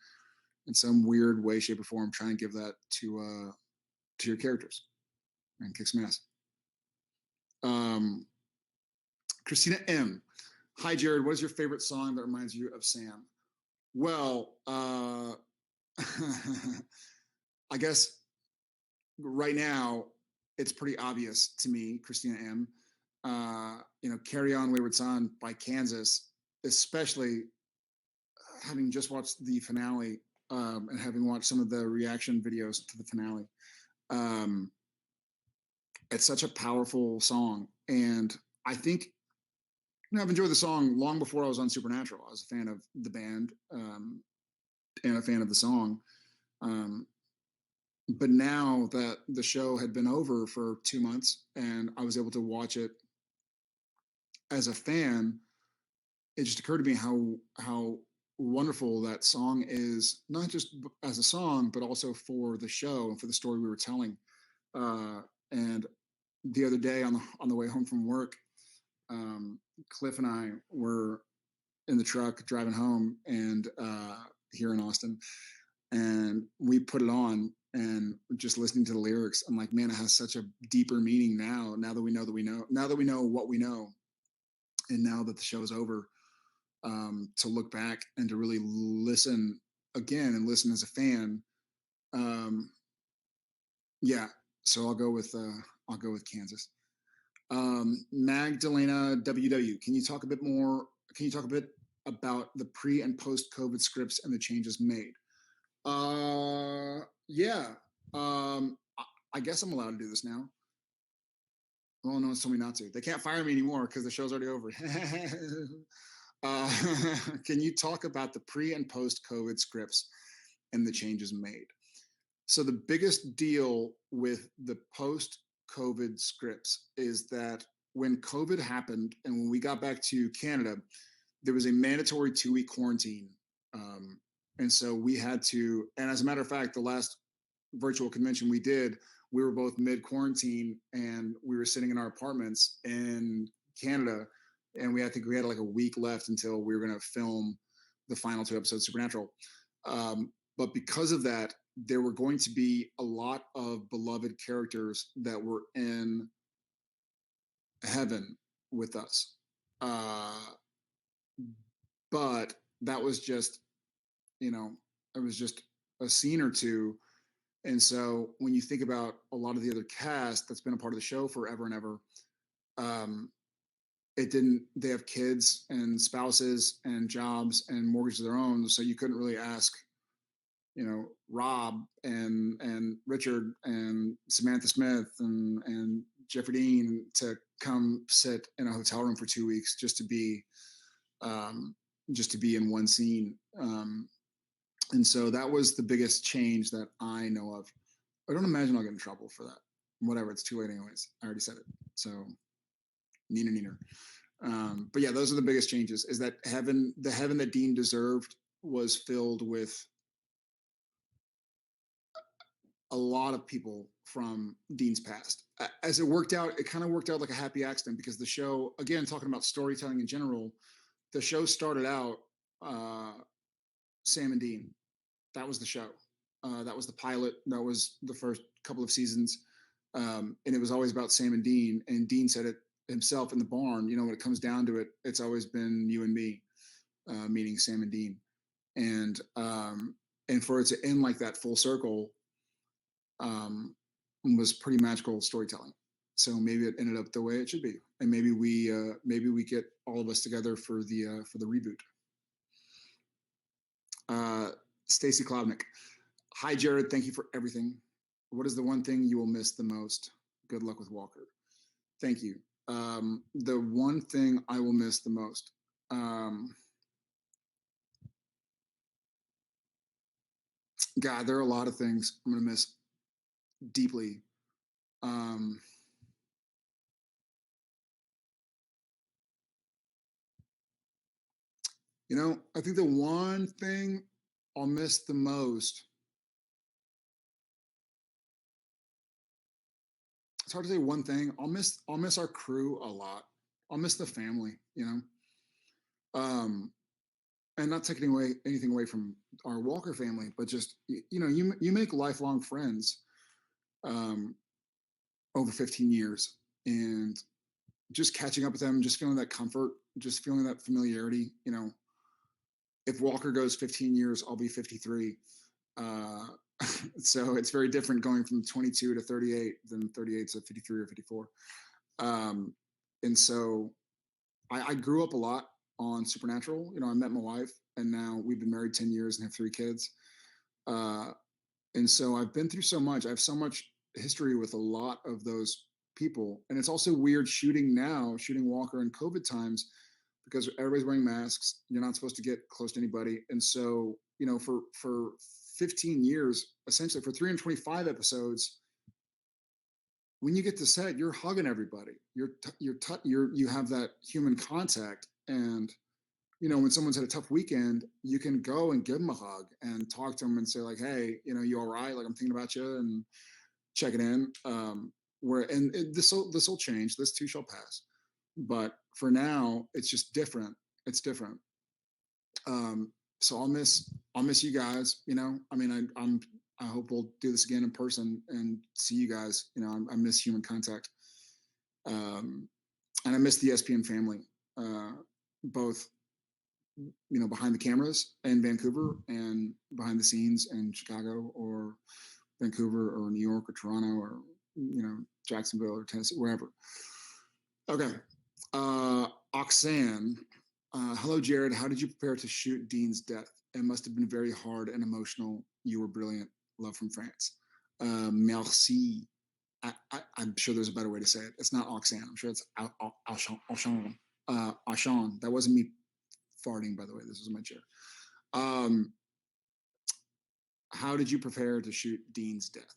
in some weird way, shape, or form, try and give that to your characters and kick some ass. Um, Christina M. Hi, Jared. What is your favorite song that reminds you of Sam? Well, I guess right now it's pretty obvious to me, Christina M. Carry On Wayward Son by Kansas, especially having just watched the finale, and having watched some of the reaction videos to the finale. Um, it's such a powerful song, and I think I've enjoyed the song long before I was on Supernatural. I was a fan of the band, and a fan of the song. Um, but now that the show had been over for 2 months and I was able to watch it as a fan, it just occurred to me how wonderful that song is, not just as a song, but also for the show and for the story we were telling. And the other day on the way home from work, Cliff and I were in the truck driving home, and here in Austin, and we put it on and just listening to the lyrics. I'm like, man, it has such a deeper meaning now. Now that we know now that we know what we know, and now that the show is over, to look back and to really listen again and listen as a fan. Um, yeah, so I'll go with Kansas. Magdalena WW, can you talk a bit more? Can you talk a bit about the pre and post COVID scripts and the changes made? Yeah. I guess I'm allowed to do this now. Well, no one's told me not to. They can't fire me anymore because the show's already over. uh, can you talk about the pre and post COVID scripts and the changes made? So the biggest deal with the post COVID scripts is that when COVID happened and when we got back to Canada, there was a mandatory 2-week quarantine. And so we had to, and as a matter of fact, the last virtual convention we did, we were both mid quarantine and we were sitting in our apartments in Canada. And I think we had like a week left until we were going to film the final 2 episodes of Supernatural. But because of that, there were going to be a lot of beloved characters that were in heaven with us. But that was just, it was just a scene or two. And so when you think about a lot of the other cast that's been a part of the show forever and ever, um, they have kids and spouses and jobs and mortgages of their own. So you couldn't really ask Rob and Richard and Samantha Smith and Jeffrey Dean to come sit in a hotel room for 2 weeks um, just to be in one scene. And so that was the biggest change that I know of. I don't imagine I'll get in trouble for that. Whatever, it's too late anyways. I already said it. So neener neener. But yeah, those are the biggest changes. Is that the heaven that Dean deserved was filled with a lot of people from Dean's past. As it worked out, it kind of worked out like a happy accident because the show, again, talking about storytelling in general, the show started out uh, Sam and Dean. That was the show. That was the pilot. That was the first couple of seasons. And it was always about Sam and Dean. And Dean said it himself in the barn. When it comes down to it, it's always been you and me, meaning Sam and Dean. And for it to end like that full circle was pretty magical storytelling. So maybe it ended up the way it should be, and maybe we get all of us together for the reboot. Uh, Stacy Klobnik. Hi, Jared. Thank you for everything. What is the one thing you will miss the most? Good luck with Walker. Thank you. The one thing I will miss the most. God, there are a lot of things I'm going to miss deeply. Um, I think the one thing I'll miss the most. It's hard to say one thing. I'll miss our crew a lot. I'll miss the family. Um, and not taking away anything away from our Walker family, but just you make lifelong friends um, over 15 years, and just catching up with them, just feeling that comfort, just feeling that familiarity. If Walker goes 15 years, I'll be 53. Uh, so it's very different going from 22 to 38 than 38 to 53 or 54. Um, and so I grew up a lot on Supernatural. I met my wife, and now we've been married 10 years and have 3 kids. Uh, and so I've been through so much. I have so much history with a lot of those people. And it's also weird shooting Walker in COVID times because everybody's wearing masks. You're not supposed to get close to anybody. And so, for 15 years, essentially for 325 episodes, when you get to set, you're hugging everybody. You have that human contact, and when someone's had a tough weekend, you can go and give them a hug and talk to them and say like, "Hey, you all right? Like I'm thinking about you," and check it in. This will change. This too shall pass. But for now, it's just different. It's different. So I'll miss you guys. I mean, I hope we'll do this again in person and see you guys. I miss human contact. Um, and I miss the SPN family, uh, both behind the cameras in Vancouver and behind the scenes in Chicago or Vancouver or New York or Toronto or Jacksonville or Tennessee, wherever. Okay, Oxan. Hello, Jared. How did you prepare to shoot Dean's death? It must have been very hard and emotional. You were brilliant. Love from France. Merci. I'm sure there's a better way to say it. It's not Oxan. I'm sure it's Auchan. Auchan. That wasn't me farting, by the way. This was my chair. Um, how did you prepare to shoot Dean's death?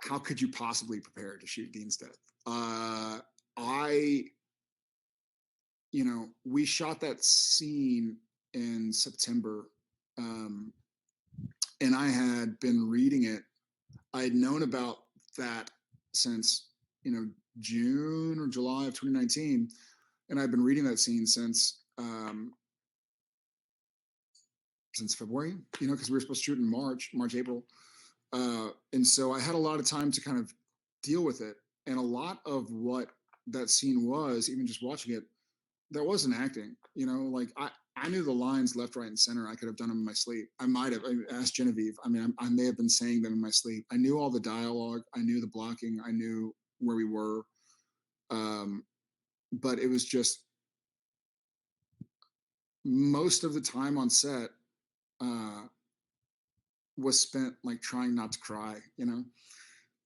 How could you possibly prepare to shoot Dean's death? I, we shot that scene in September, um, and I had been reading it. I had known about that since June or July of 2019, and I've been reading that scene since February. Because we were supposed to shoot in March, April, and so I had a lot of time to kind of deal with it. And a lot of what that scene was, even just watching it, that wasn't acting. Like I knew the lines left, right, and center. I could have done them in my sleep. I might have. I asked Genevieve. I mean, I may have been saying them in my sleep. I knew all the dialogue. I knew the blocking. I knew where we were. Um, but it was just most of the time on set. was spent like trying not to cry, you know.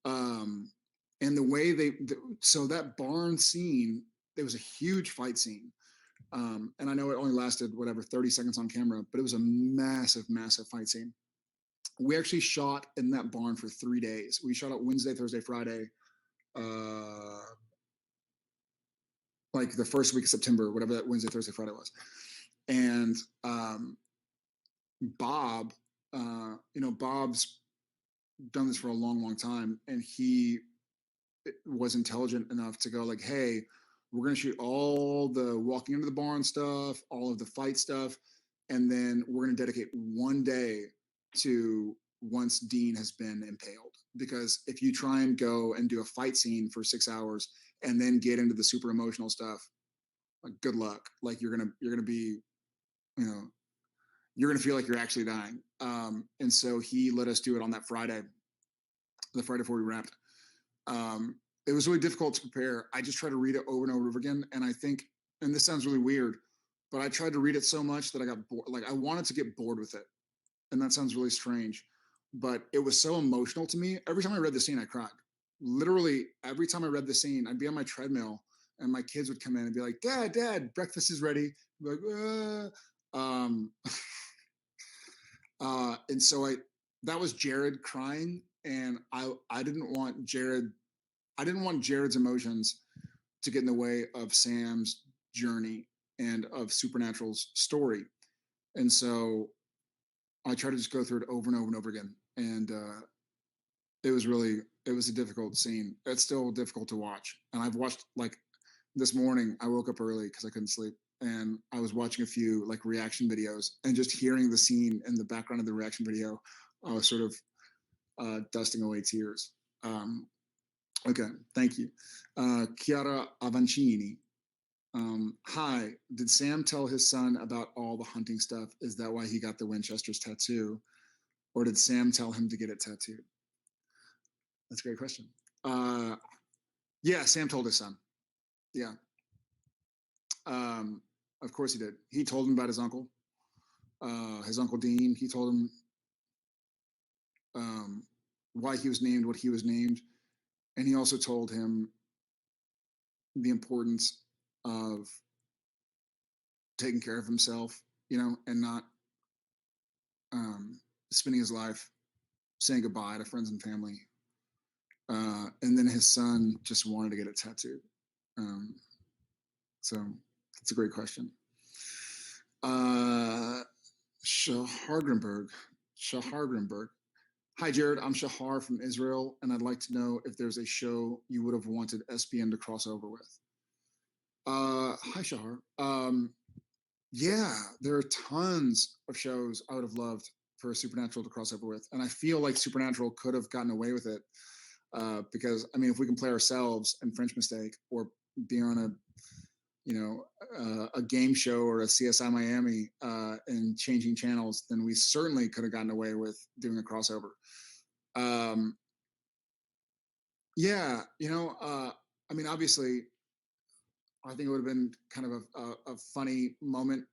Um, and the way so that barn scene, there was a huge fight scene. And I know it only lasted whatever 30 seconds on camera, but it was a massive, massive fight scene. We actually shot in that barn for 3 days. We shot it Wednesday, Thursday, Friday, uh, like the first week of September, whatever that Wednesday, Thursday, Friday was. And Bob, Bob's done this for a long, long time, and he was intelligent enough to go like, hey, we're going to shoot all the walking into the barn stuff, all of the fight stuff, and then we're going to dedicate one day to once Dean has been impaled. Because if you try and go and do a fight scene for 6 hours and then get into the super emotional stuff, like, good luck. Like you're gonna be, you know, you're gonna feel like you're actually dying. And so he let us do it on that Friday, the Friday before we wrapped. Um, it was really difficult to prepare. I just tried to read it over and over again, and I think, and this sounds really weird, but I tried to read it so much that I got bored. Like I wanted to get bored with it, and that sounds really strange, but it was so emotional to me. Every time I read the scene, I cried. Literally every time I read the scene, I'd be on my treadmill, and my kids would come in and be like, "Dad, Dad, breakfast is ready." I'd be like, and so that was Jared crying, and I didn't want Jared's emotions to get in the way of Sam's journey and of Supernatural's story. And so I tried to just go through it over and over and over again. And it was a difficult scene. It's still difficult to watch. And I've watched, like, this morning, I woke up early because I couldn't sleep. And I was watching a few like reaction videos, and just hearing the scene in the background of the reaction video, I was sort of dusting away tears. Um, Okay, thank you. Chiara Avancini. Hi, did Sam tell his son about all the hunting stuff? Is that why he got the Winchester's tattoo? Or did Sam tell him to get it tattooed? That's a great question. Uh, yeah, Sam told his son. Yeah. Um, of course he did. He told him about his uncle Dean. He told him um, why he was named what he was named. And he also told him the importance of taking care of himself, and not um, spending his life saying goodbye to friends and family. And then his son just wanted to get it tattooed. Um, so that's a great question. Shahargrenberg. Shahargrenberg. Hi, Jared. I'm Shahar from Israel, and I'd like to know if there's a show you would have wanted SPN to cross over with. Hi, Shahar. Yeah, there are tons of shows I would have loved for Supernatural to cross over with, and I feel like Supernatural could have gotten away with it because, I mean, if we can play ourselves in French Mistake, or be on a game show or a CSI Miami and changing channels, then we certainly could have gotten away with doing a crossover. Yeah, I mean, obviously, I think it would have been kind of a funny moment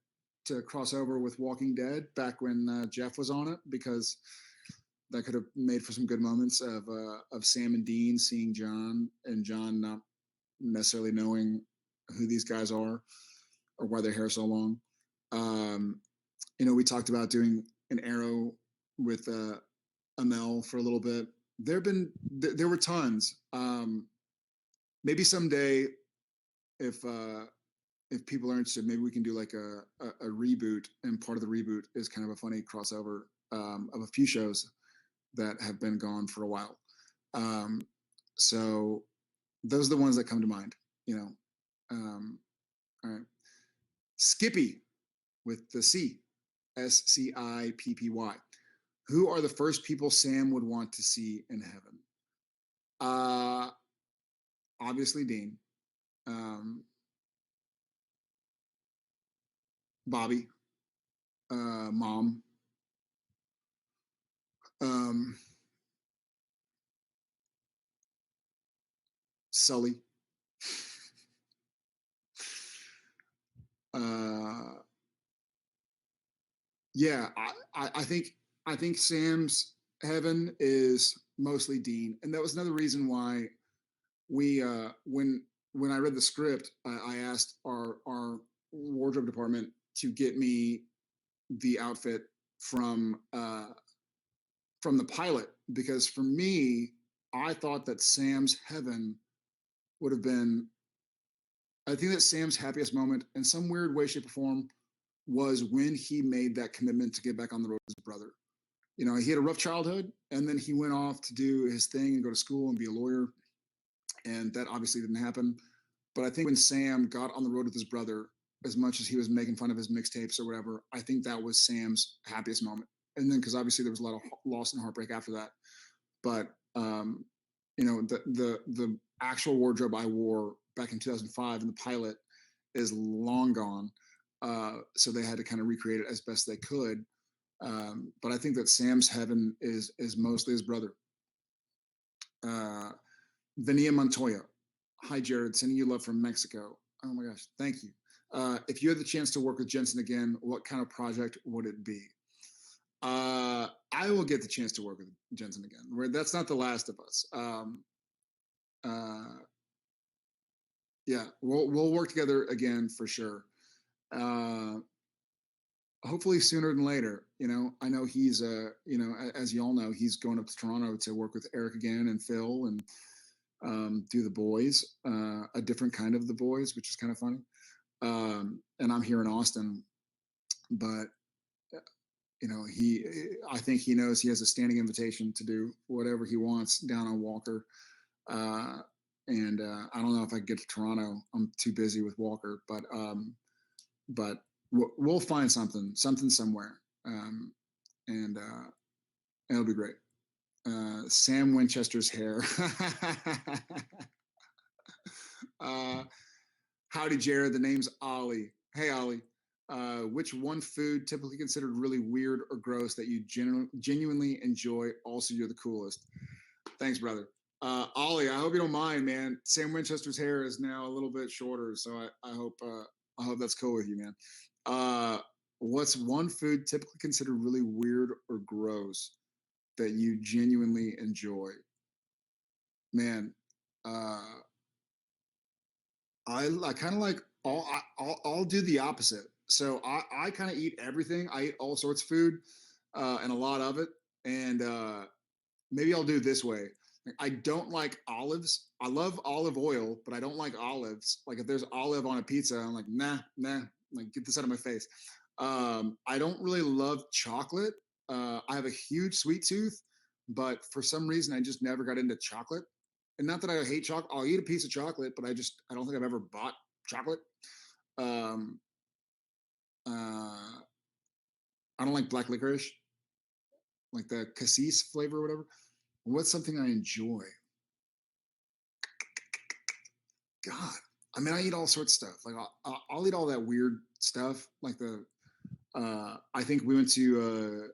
to cross over with Walking Dead back when Jeff was on it, because that could have made for some good moments of Sam and Dean seeing John, and John not necessarily knowing who these guys are or why their hair so long. Um, we talked about doing an Arrow with Amel for a little bit. There were tons. Maybe someday, if people are interested, maybe we can do like a reboot, and part of the reboot is kind of a funny crossover of a few shows that have been gone for a while. Um, so those are the ones that come to mind. All right. Skippy with the C, Scippy. Who are the first people Sam would want to see in heaven? Uh, Obviously Dean, um, Bobby, Mom, um, Sully. Uh, yeah, I think I think Sam's heaven is mostly Dean, and that was another reason why we when I read the script, I asked our wardrobe department to get me the outfit from uh, from the pilot because for me, I thought that Sam's heaven would have been. I think that Sam's happiest moment, in some weird way, shape, or form, was when he made that commitment to get back on the road with his brother. You know, he had a rough childhood, and then he went off to do his thing and go to school and be a lawyer, and that obviously didn't happen. But I think when Sam got on the road with his brother, as much as he was making fun of his mixtapes or whatever, I think that was Sam's happiest moment. And then because obviously there was a lot of loss and heartbreak after that, but you know the actual wardrobe I wore back in 2005 in the pilot is long gone. So they had to kind of recreate it as best they could. But I think that Sam's heaven is mostly his brother. Uh, Vania Montoya. Hi, Jared. Sending you love from Mexico. Oh my gosh. Thank you. If you had the chance to work with Jensen again, what kind of project would it be? I will get the chance to work with Jensen again. Where that's not The Last of Us. Uh, yeah, we'll work together again for sure. Uh, Hopefully sooner than later. You know, I know he's you know, as you all know, he's going up to Toronto to work with Eric again and Phil and do The Boys, a different kind of The Boys, which is kind of funny. And I'm here in Austin, but you know, I think he knows he has a standing invitation to do whatever he wants down on Walker. Uh, and I don't know if I get to Toronto. I'm too busy with Walker, but we'll find something somewhere, and it'll be great. Sam Winchester's hair. uh, Howdy, Jared. The name's Ollie. Hey, Ollie. Which one food typically considered really weird or gross that you genuinely enjoy? Also, you're the coolest. Thanks, brother. Ollie, I hope you don't mind, man. Sam Winchester's hair is now a little bit shorter, so I hope that's cool with you, man. Uh, what's one food typically considered really weird or gross that you genuinely enjoy? Man, uh, I kind of like I'll do the opposite. So I kind of eat everything. I eat all sorts of food, and a lot of it. And maybe I'll do it this way. I don't like olives. I love olive oil, but I don't like olives. Like if there's olive on a pizza, I'm like, nah. Like get this out of my face. I don't really love chocolate. I have a huge sweet tooth, but for some reason I just never got into chocolate. And not that I hate chocolate. I'll eat a piece of chocolate, but I don't think I've ever bought chocolate. Um, uh, I don't like black licorice, like the cassis flavor or whatever. What's something I enjoy? God, I mean, I eat all sorts of stuff. Like I'll eat all that weird stuff. Like I think we went to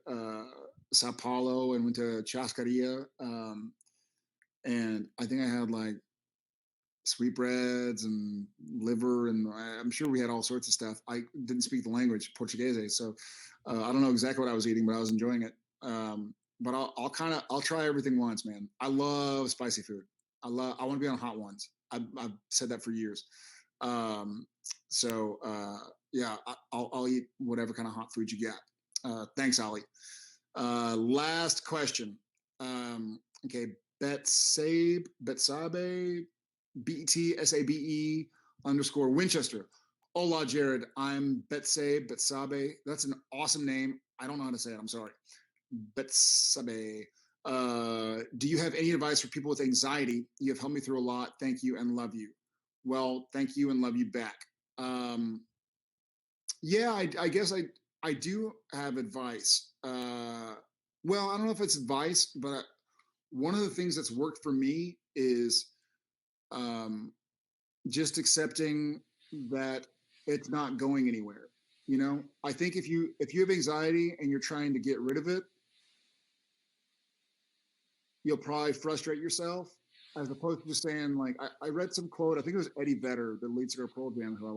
Sao Paulo and went to Chascaria, and I think I had like sweetbreads and liver, and I'm sure we had all sorts of stuff. I didn't speak the language Portuguese, so I don't know exactly what I was eating, but I was enjoying it. But I'll try everything once, man. I love spicy food. I want to be on hot ones. I've said that for years. Um, so yeah, I'll eat whatever kind of hot food you got. Thanks, Ali. Last question. Okay, Betsabe, BETSABE underscore Winchester. Hola, Jared. I'm Betsabe. That's an awesome name. I don't know how to say it. I'm sorry. Betsabe. Do you have any advice for people with anxiety? You have helped me through a lot. Thank you and love you. Well, thank you and love you back. Um, yeah, I guess I do have advice. Well, I don't know if it's advice, but one of the things that's worked for me is um, just accepting that it's not going anywhere. You know, I think if you have anxiety and you're trying to get rid of it, you'll probably frustrate yourself as opposed to just saying like I read some quote. I think it was Eddie Vedder, the lead singer of Pearl Jam, who I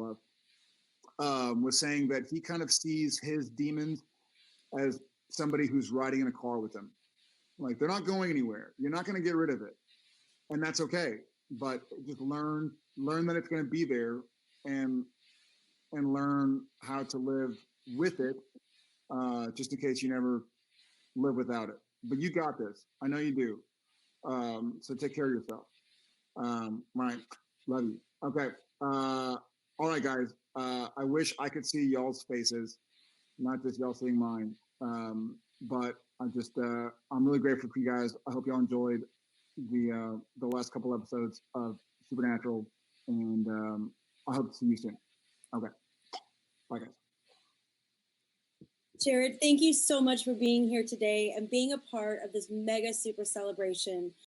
love, was saying that he kind of sees his demons as somebody who's riding in a car with them. Like they're not going anywhere. You're not going to get rid of it, and that's okay. But just learn that it's going to be there, and learn how to live with it, just in case you never live without it. But you got this. I know you do. So take care of yourself. Right. Love you. Okay. All right, guys. I wish I could see y'all's faces, not just y'all seeing mine. But I'm really grateful for you guys. I hope y'all enjoyed the last couple episodes of Supernatural, and I hope to see you soon. Okay. Bye, guys. Jared, thank you so much for being here today and being a part of this mega super celebration.